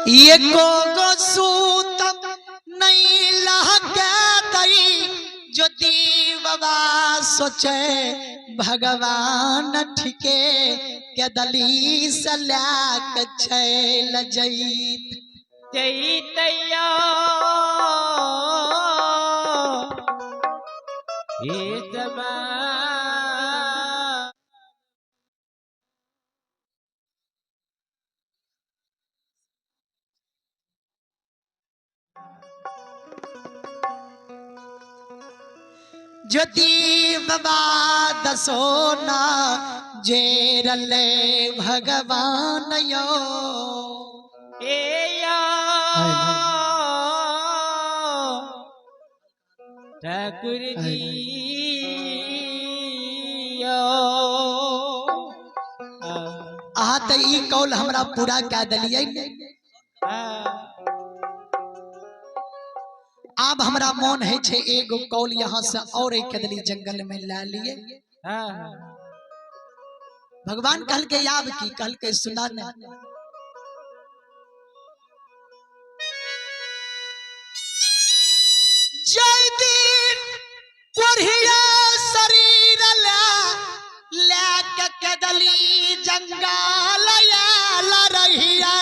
ये को सूत नहीं लहके दई जो दीवा सोचे भगवान ठिके के दली से लाक छैल जईत जईतैया ये जमा ज्योति बाबा दसोना जेरले भगवान यो ठाकुर जी आहा त ई कौल हमरा पूरा कह दलिए। अब हमरा मन है छे एगो कौल यहाँ से और एक कदली जंगल में ला लिए। भगवान कहल के याद की कहल के सुना न जय दिन कोरिया शरीर ला के कदली जंगल ला रही है।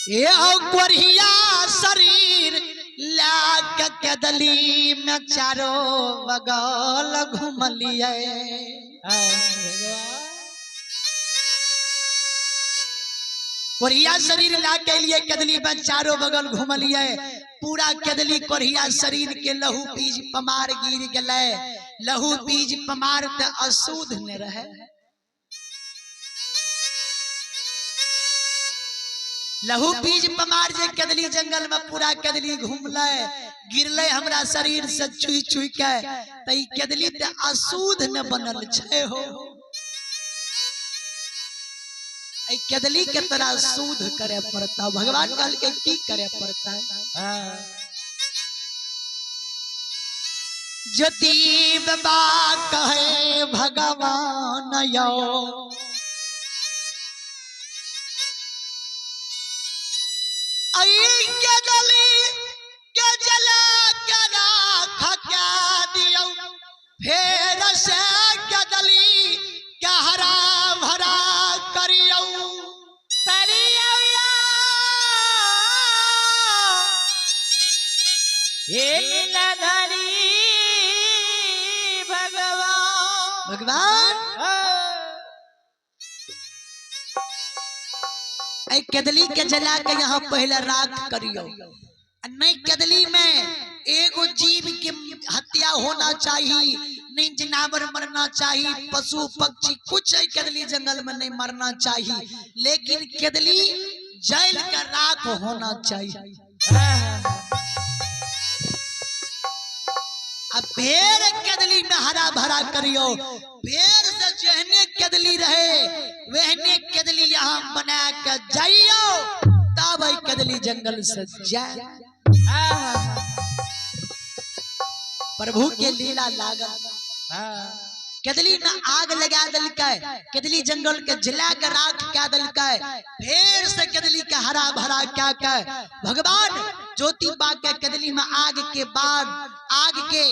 ये कोरिया शरीर लाग के दली में चारों बगल घूमलिए। कोरिया शरीर ला के लिए कदली में चारों बगल घूमलिए। पूरा कदली कोरिया शरीर के लहू बीज पमार गिर गए। लहू बीज पमार ते अशुद्ध न रहे। लहू बीज पमार जे कदली जंगल में पूरा कदली घूमले गिरले हमरा शरीर से छुई छुई के तई कदली ते अशुद्ध न बनल छे हो। आई कदली के तरह शुद्ध करे पड़ता। भगवान कहल के की करे पड़ता है। ज्योति बाबा कहे भगवान यो के दली के जला के राख के दियो फेर से के दली के हरा भरा करियो लीलाधारी भगवान कदली के जला के यहाँ पहले राख करियो। नहीं कदली में एगो जीव की हत्या होना चाहिए, नहीं जनावर मरना चाहिए, पशु पक्षी कुछ कदली जंगल में नहीं मरना चाहिए, लेकिन कदली जल का राख होना चाहिए। अब पेड़ कदली में हरा भरा करियो। पेड़ से जहने कदली रहे वहने कदली यहाँ बना के जाइयो तब कदली जंगल से जाए। प्रभु के लीला लागल। कदली में आग लगा दल के कदली जंगल के जला के राख क्या दल के फिर से कदली के हरा भरा क्या के भगवान ज्योतिबा के कदली में आग के बाद आग के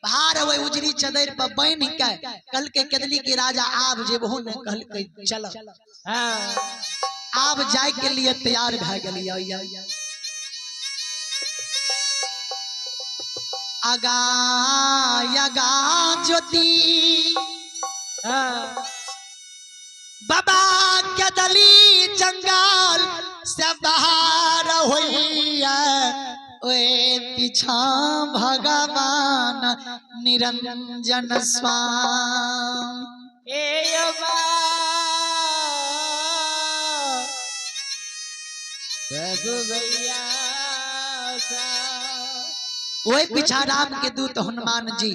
बाहर हुए उजरी चदर पर बन के कल के कदली के राजा आप जे बहु ने कहल के चल आप जाए के लिए तैयार भ गेलिए। आगा आगा ज्योति बाबा कदली जंगल से बाहर हुई ओए पीछा भगवान निरंजन स्वामी। वही पीछा राम के दूत हनुमान जी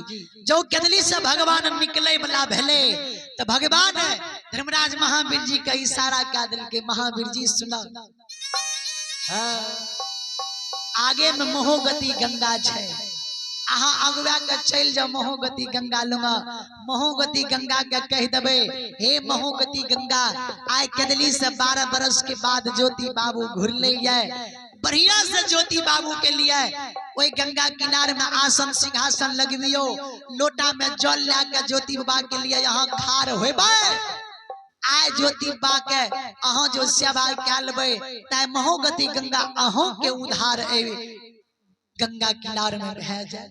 जो कदली से भगवान निकले वाला भेले तो भगवान धर्मराज महावीर जी का इशारा क्या दिल के महावीर जी सुना आगे में महोगति गंगा छे, अहाँ अगुआ के चल जाओ महोगति गंगा लुमा। महोगति गंगा के कह देबे, हे महोगति गंगा, आय कदली से 12 बरस के बाद ज्योति बाबू घुरले बढ़िया से ज्योति बाबू के लिए वही गंगा किनारे में आसन सिंहासन लगवियो, लोटा में जल लाके ज्योति बाबा के लिए यहाँ खार होबे। आय ज्योति बा के अहाँ जो सेवा कए लेबै ताय महोगति गंगा अहों के उधार गंगा किनारे में रह जाए।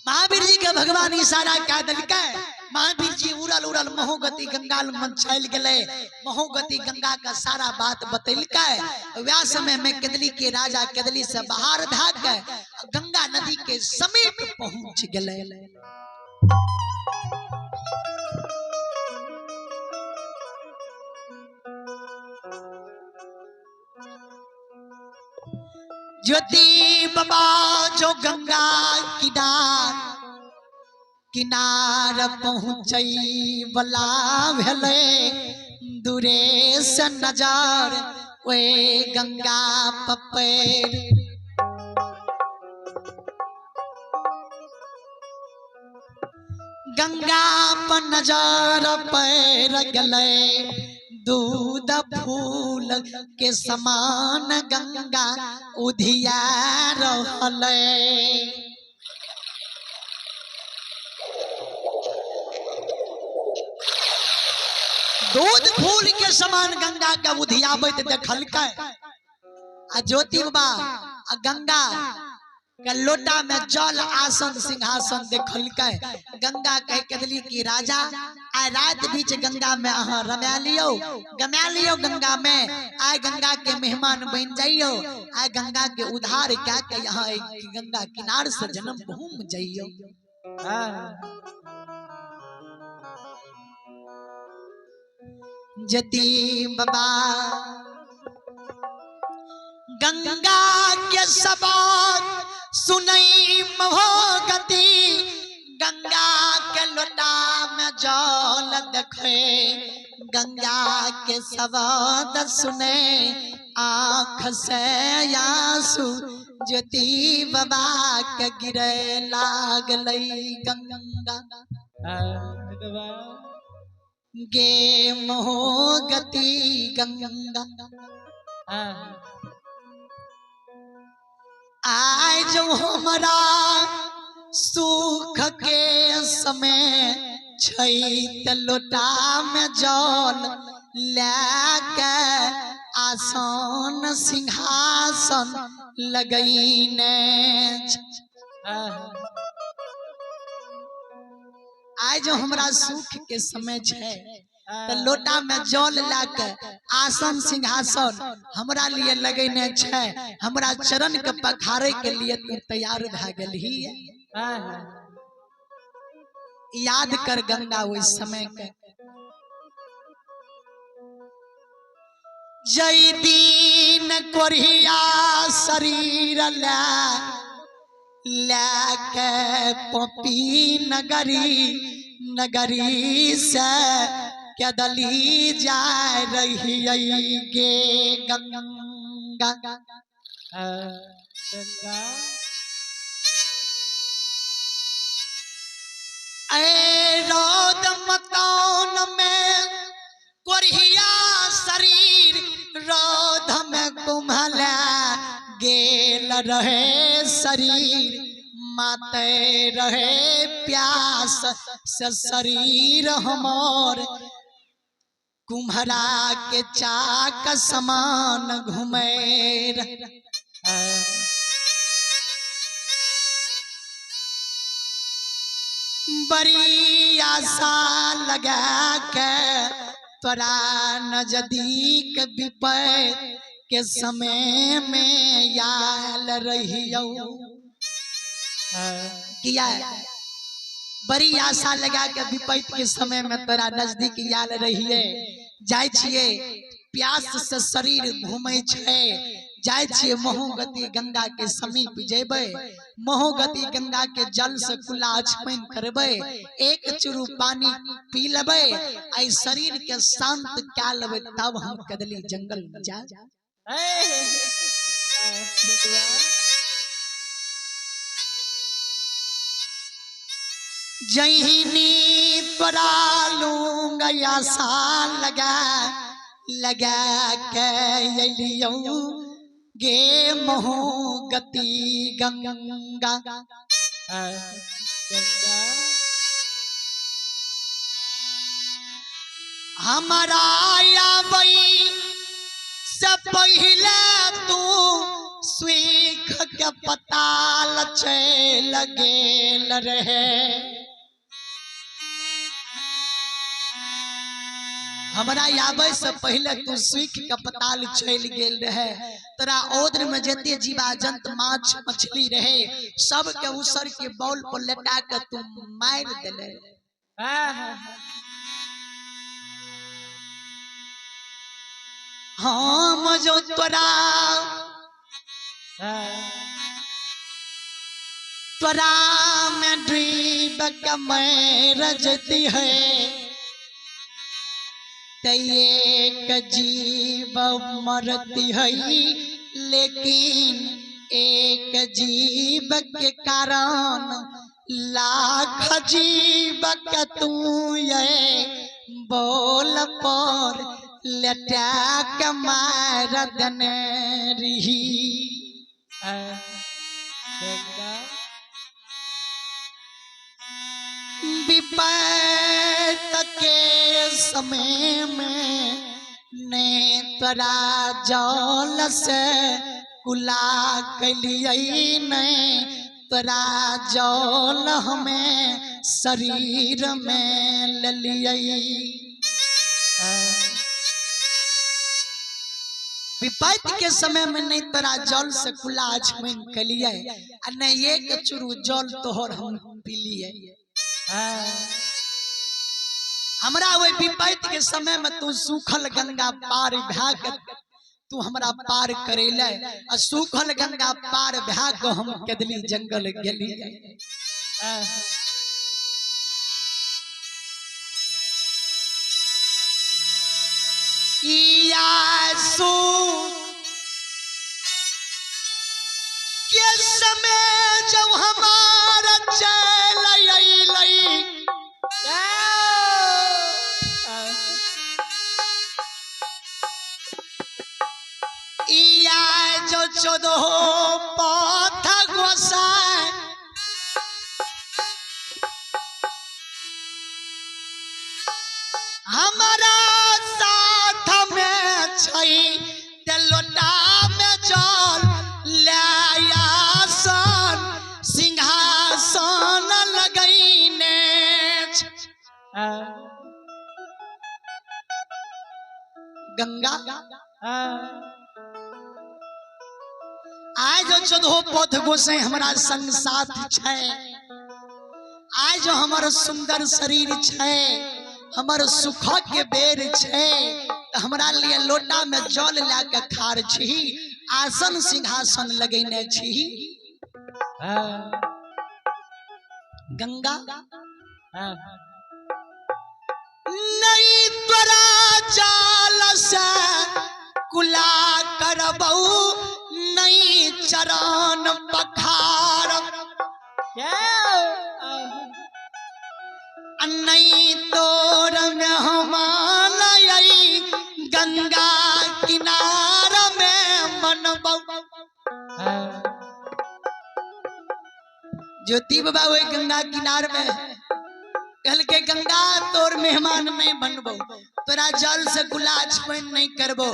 महावीर जी के भगवान इशारा कह दिलकै, महावीर जी उड़ल उड़ल महोगति गंगा में चल गए। महोगति गंगा का सारा बात बतैलकै। वह समय में कदली के राजा कदली से बाहर भाग गए, गंगा नदी के समीप पहुंच गए। ज्योति बाबा जो गंगा किनार पहुँचई बला भेले, दूरे से नजर वे गंगा पपेर। गंगा पर नजर पैर गले, दूध फूल के समान गंगा उधिया रहले। दूध फूल के समान गंगा के उधियाबैत देखलकै। आ ज्योति बाबा आ गंगा के लोटा में जल आसन सिंहासन देखलकै। गंगा कह कदली की राजा आय रात बीच गंगा में अहाँ रमा लियो गंगा में। आय गंगा के मेहमान बन जाइयो, आय गंगा के उधार क्या के यहाँ गंगा किनार से जन्म भूमि जाइयो। ज्योति बाबा गंगा के सबात सुनई महोगति, गंगा के लोटा में जल देखे, गंगा के सवाद सुने आँख से आंसू ज्योति बाबा के गिरे लागलई गंगा। गे महोगति गंगा आय जो हमरा सुख के समय छैत लोटा में जल लेके आसन सिंहासन लगैने। आय जो हमरा सुख के समय छै तो लोटा में जल लाके आसन सिंहासन हमरा लिए लगैने छै। हमरा चरण के पखारे के लिए तू तैयार भ गेलही। याद कर गंगा उस समय के। जय दीन कोरिया शरीर लाके पपी नगरी से कदली जा रही गे गंगा। रोद मतौन में कोरिया शरीर रोध में कुम्हला गेल रहे शरीर, माते रहे प्यास से शरीर हमर, कुम्हरा के चाक समान घुमेर। बड़ी आशा लगा के तोरा नजदीक विपद के समय में याल रहियो। किया बड़ी आशा लगा के विपद के समय में तोरा नजदीक याल रहिए। जाय छिए प्यास से शरीर घूमे छे, जाय छिए महोगति गंगा के समीप जेबै, महोगति गंगा के जल से कुल्ला आचमन करबै, एक चुरू पानी पी लेबै, आई शरीर के शांत क्या लेबै, तब हम कदली जंगल में जाए। जहीनी तोरा लूंगा आशा लगा लगा के अलियौ गे महोगति गंगा। हमारा आबै से पहले तू सुख के पताल चल गेल रहे। हमारा आबै से पहले तू सुख के पताल चल गेल रहे। तोरा ओद्र में जते जीवा जंत माछ मछली रहे सब के उसर के बॉल पर लेटा के तू मार देले। हम जो तोरा तोरा में डूब के मर जती है, एक जीव मरती है, लेकिन एक जीव के कारण लाख जीव के तू ये बोल पर लटा के मार दने रही। विपत के समय में ने तोरा जल से कुला कलियै, ने तोरा जल हमें शरीर में ललियै। विपत्ति के समय में नहीं तोरा जल से कुला आचमन कलियै, नहीं एक चुरू जल तोहर हम पीलियै। हमरा वो विपत्ति के समय में तू सूखल गंगा पार भाग तू हमरा पार करेले, और सूखल गंगा पार भाग हम कदली जंगल गेलियै। के समय जब हमारा चल जो 14 पथ गोसाई हमारा साथ में छै, लोटा में जल लाया सन सिंहासन लगैने। गंगा आज 14 पथ गोसाई हमारा संग साथ छै, आज हमार सुंदर शरीर छै, हमार सुख के बेर छै, हमरा लिए लोटा में जल लाके खार छी, आसन सिंहासन लगैने छी। गंगा नहीं तोरा जाल से कुला करबऊ, नहीं चरण पखार, नहीं तोर में हमारा गंगा किनार में मनबऊ। ज्योति बाबा वही गंगा किनार में कल के गंगा तोर मेहमान नहीं बनबो, तोरा जल से गुलाज नहीं करबो,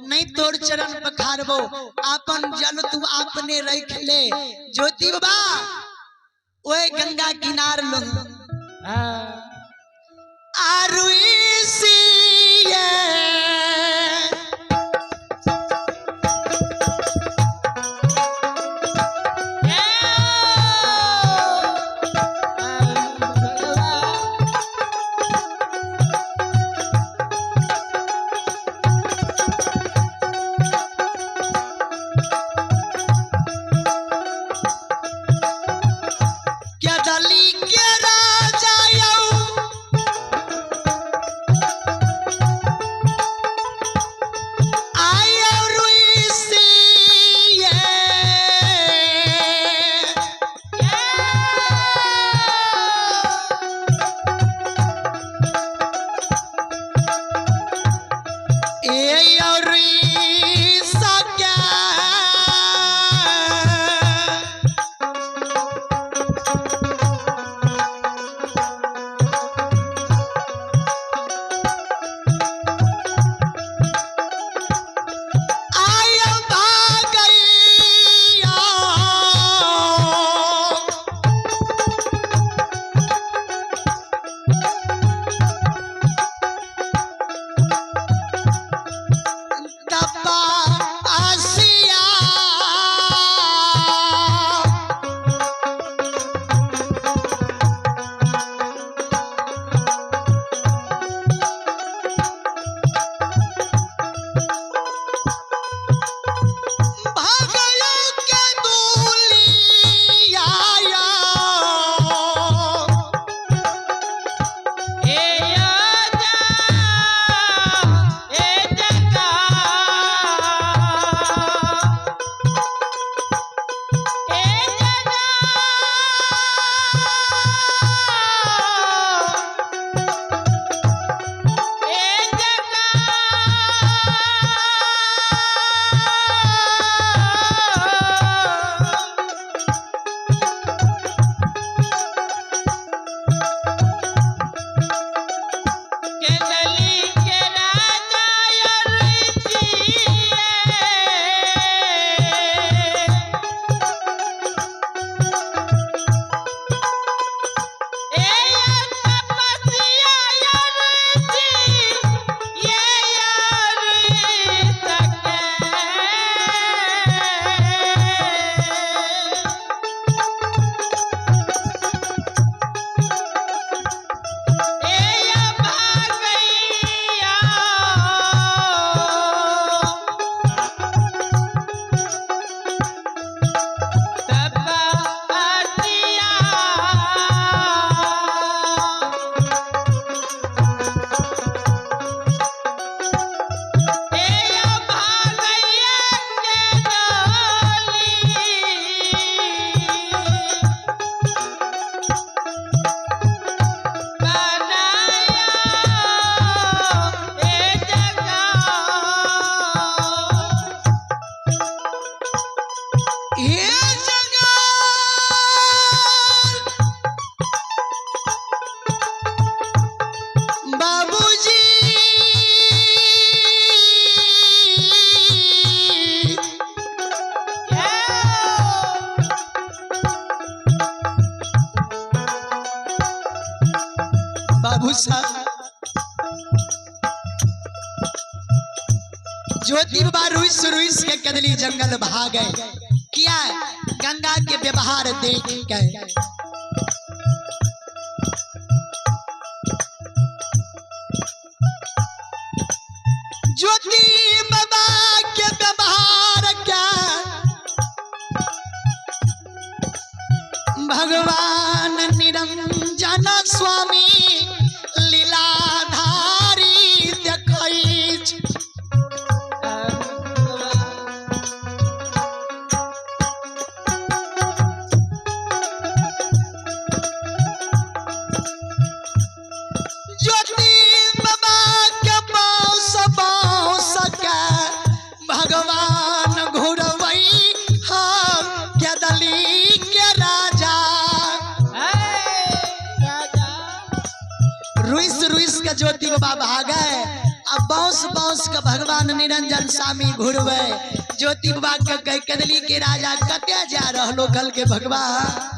नहीं तोर चरण पखारबो, आपन जल तू आपने रख ले। ज्योति बाबा ओए गंगा किनार लो ज्योति बाबा रुइस रुइस के कदली जंगल भागे किया गंगा के व्यवहार देख के। ज्योति बाबा के व्यवहार क्या भगवान निरंजन स्वामी लीलाधारी देखै छै। ज्योति बाबा के बाँस बाँस के भगवान घुरवै हम कदली के राजा। रुइस रुइस के ज्योति बाबा भागे अब बाँस बाँस के भगवान निरंजन स्वामी घुरवे। ज्योति बाबा के कह कदली के राजा कते जा रहलो कल के भगवान।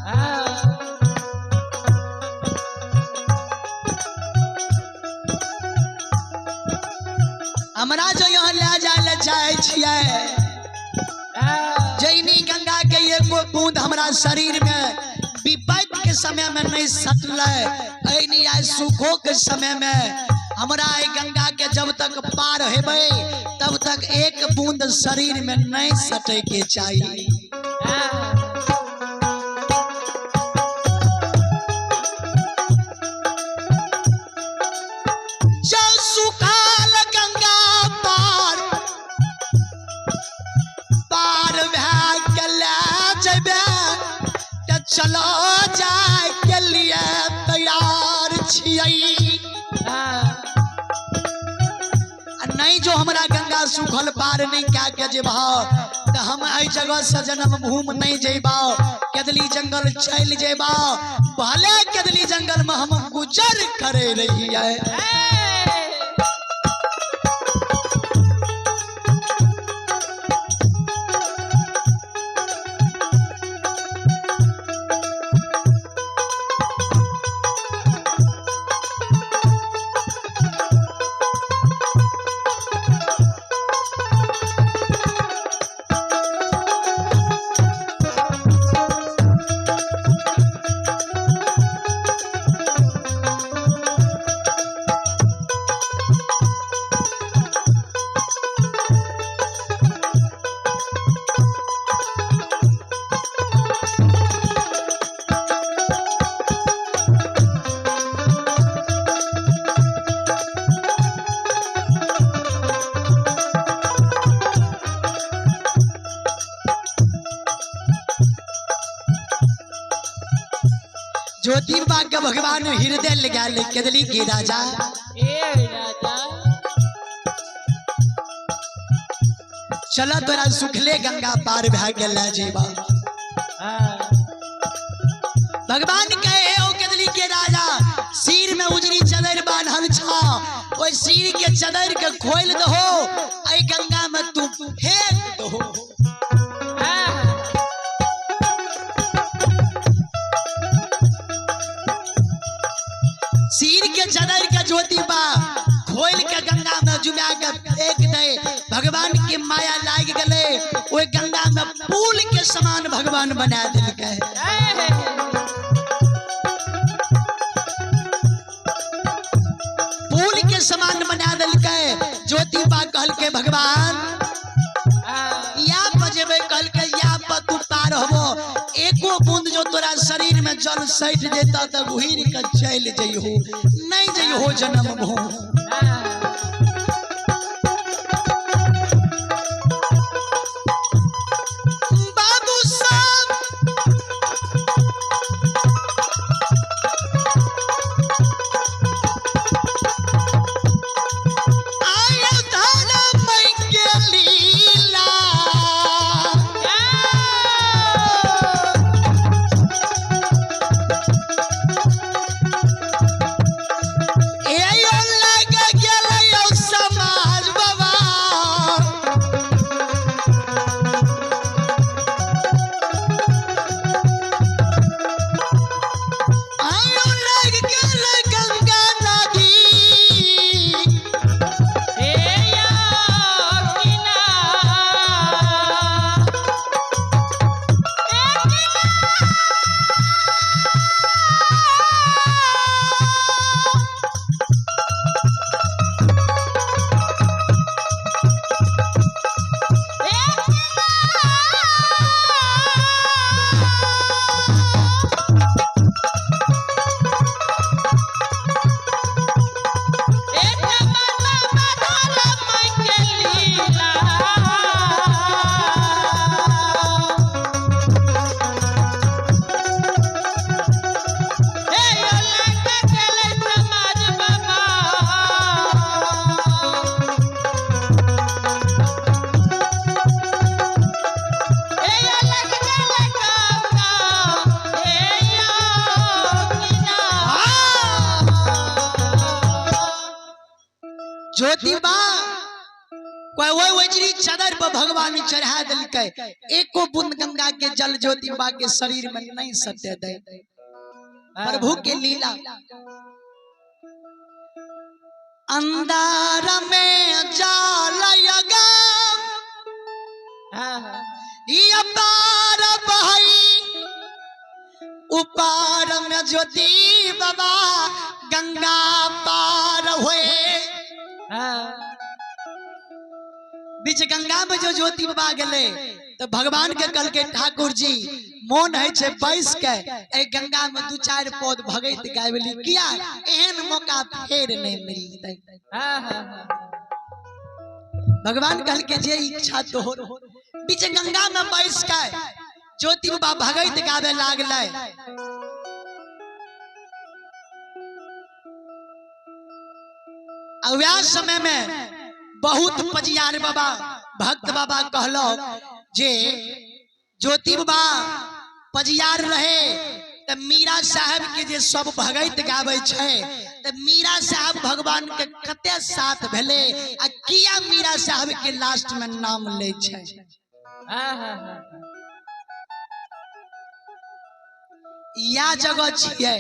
हमरा जो यहाँ ले जाए चाहे छिए जैनी गंगा के एगो बूंद हमरा शरीर में विपद के समय में नहीं सटले ऐनी आज सुखो के समय में हमरा गंगा के जब तक पार हेबे तब तक एक बूंद शरीर में नहीं सटे के चाहिए। जब सुखाल गंगा पार पार भए के ले जेबे त चलो जाए के लिए तैयार छियै। नहीं जो हमरा गंगा सुखल पार नहीं क्या के जेबा त हम एहि जगह से जन्म भूमि नहीं जेबा कदली जंगल चल जेबा भले कदली जंगल में हम गुजर करे रही है। ज्योति बाबा के भगवान हृदय लगा ले कदली के राजा। चला तोरा सुखले गंगा पार भए गेल जेबा। भगवान कहे ओ कदली के राजा सिर में उजरी चदर बांधल छा ओइ सिर के चदर के खोल दहो ए गंगा में तू फेंक दहो। सिर के चदर के ज्योति बा खोल के गंगा में जुड़ा के फेंक दे। भगवान के माया लाग गले ओए गंगा में पुल के समान भगवान बना दिलके। पुल के समान बना दिलके। ज्योति बा कहल के भगवान या बजेबे कहल के या पर तू पार होबो एको बूंद जो तोरा शरीर में जल सैठ देता त घुर के चल जइहो नहीं जइहो जन्म भूमि। बाबू साहब आया धर्म के लीला एयो लग गेल ज्योतिबा कोई वो वजरी चादर पर भगवान चढ़ा दिलकै, एको बूंद गंगा के जल ज्योतिबा के शरीर में नहीं सटे दे। प्रभु के लीला अंधार में जालयगा ये पार बहई, उपार में ज्योति बाबा गंगा पार हुए। बीच गंगा में जो ज्योति बाबा गले तो भगवान के कल के ठाकुर जी मोन है छे बैस के ए गंगा में दू चार पौध भगत गावली किया, एहन मौका फेर नहीं मिलते। भगवान कल के जे इच्छा तोहर बीच गंगा में बैस के ज्योति बाबा भगत गावे लागले। अव्या समय में बहुत पजियार बाबा भक्त बाबा कहलो जे ज्योति बाबा पजियार रहे तो मीरा साहब के जे सब भगत गावे छे तो मीरा साहब भगवान के कते साथ भेले आ किया मीरा साहब के लास्ट में नाम ले छे। या जगह छिए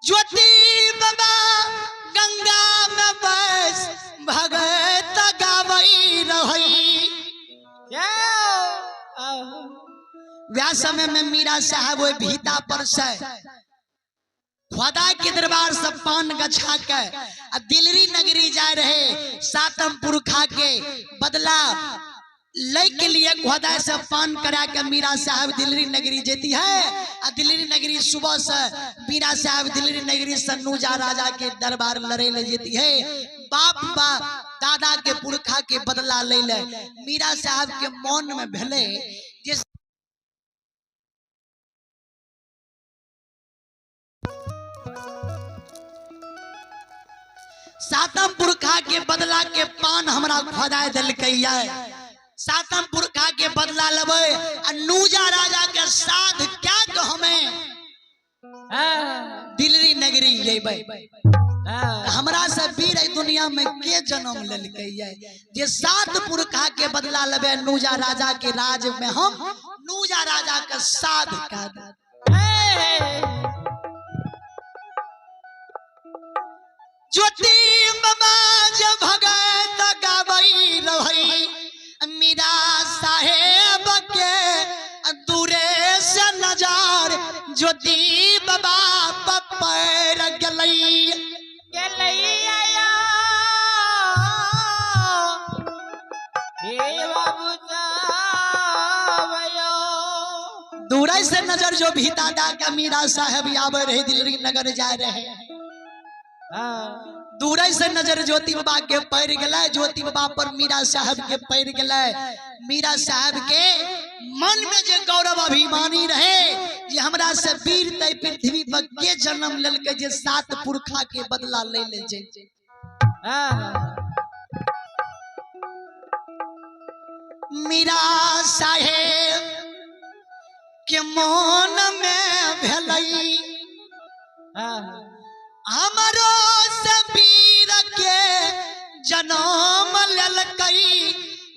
ज्योति बाबा गंगा में बस भगत गावई रही। व्या समय में मीरा साहब वो भीता पर से खुदा के दरबार से पान गछा के दिल्ली नगरी जा रहे, सातम पुरखा के बदला ले के लिए खुदा से पान करा के मीरा साहब दिल्ली नगरी जेती है। दिल्ली नगरी सुबह से मीरा साहब दिल्ली नगरी से नूजा राजा के दरबार लड़े ले जेती है। बाप बा दादा के पुरखा के बदला ले ले। मीरा साहब के मन में भेले जिस सातम पुरखा के बदला के पान हमरा खुदा दिलकैया, सातम पुरखा के बदला लेबे नूजा राजा के साथ क्या हमें दिल्ली नगरी जेबे। हमरा से वीर दुनिया में के जन्म लेलकैया जे सात पुरखा के बदला लेबे नूजा राजा के राज में हम नूजा राजा के साथ का ज्योति बाबा जे भगत गावई रही। मीरा साहेब के दूरे से नजर ज्योति बाबा पैर गलई दूरे से नजर जो भीता दा के मीरा साहेब आवे रहे दिल्ली नगर जा रहे। दूरे से नजर ज्योति बाबा के पैर गला, ज्योति बाबा पर मीरा साहब के पैर गला। मीरा साहब के मन में जो गौरव अभिमानी रहे जे हमरा से वीर तय पृथ्वी पर के जन्म लेलके जे सात पुरखा के बदला ले ले जे। मीरा साहेब के मन में भेलई हमरो सबीर के जन्म लेलकई,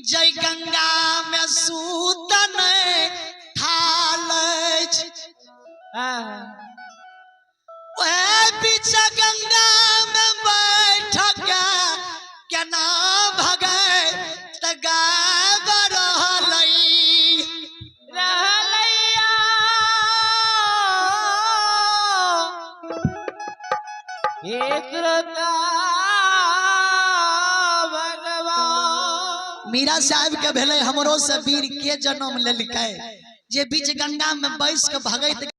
जय गंगा में सूतन थाल बीच गंगा में बैठ के केना भगत गाब मीरा साहब के भेले हमरो से वीर के जन्म लेलकै जे बीच गंगा में बैस के भगत